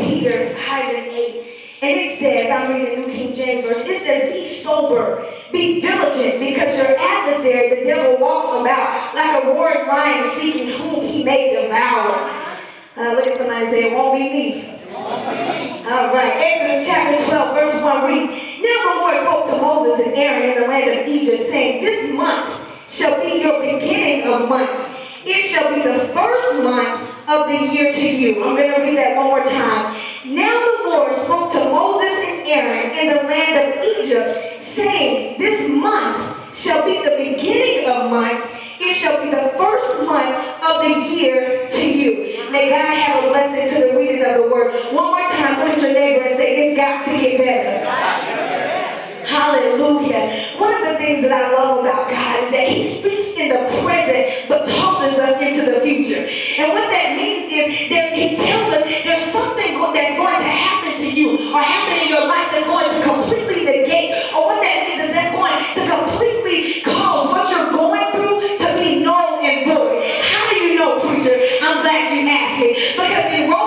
Peter 5:8. And it says, I'm reading the New King James Version, it says, be sober, be vigilant, because your adversary, the devil, walks about like a roaring lion seeking whom he may devour. Look at somebody and say, it won't be me. All right, Exodus chapter 12, verse 1 reads, now the Lord spoke to Moses and Aaron in the land of Egypt, saying, this month shall be your beginning of months. It shall be the first month of the year to you. I'm going to read that one more time. Now the Lord spoke to Moses and Aaron in the land of Egypt, saying, this month shall be the beginning of months. It shall be the first month of the year to you. May God have a blessing to the reading of the word. One more time, look at your neighbor and say, it's got to get better. Hallelujah. One of the things that I love about God is that he speaks in the present but tosses us into the future. And what that means is that he tells us there's something that's going to happen to you or happen in your life that's going to completely negate, or what that means is that's going to completely cause what you're going through to be null and void. How do you know, preacher? I'm glad you asked me. Because in Romans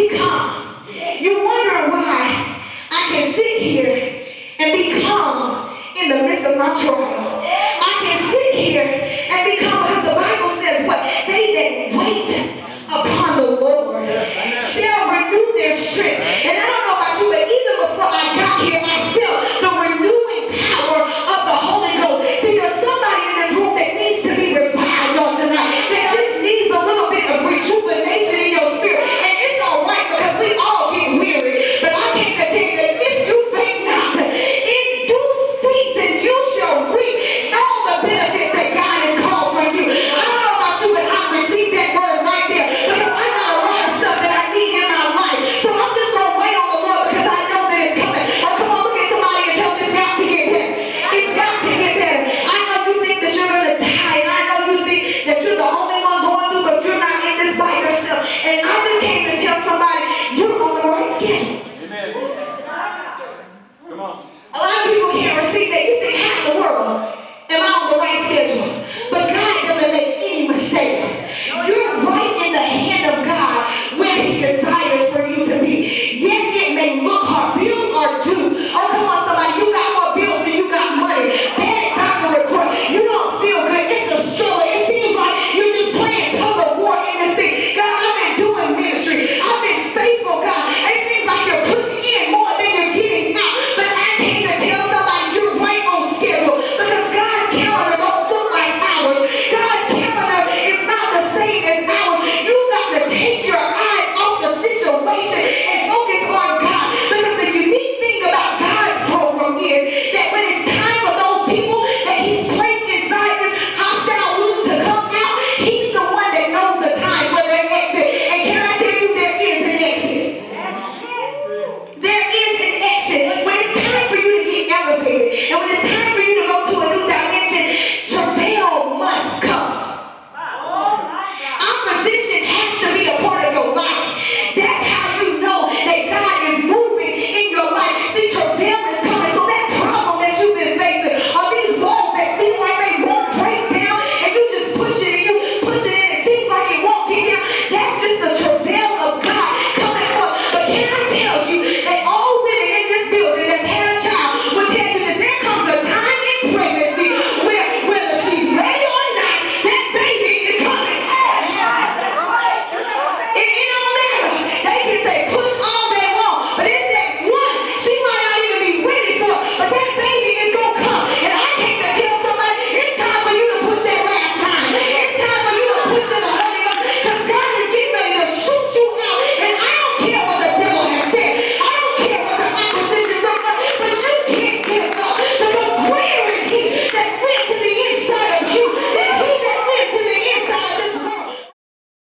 be calm. You're wondering why I can sit here and be calm in the midst of my trial. I can sit here and be calm because the Bible says what? They that wait upon the Lord shall renew their strength.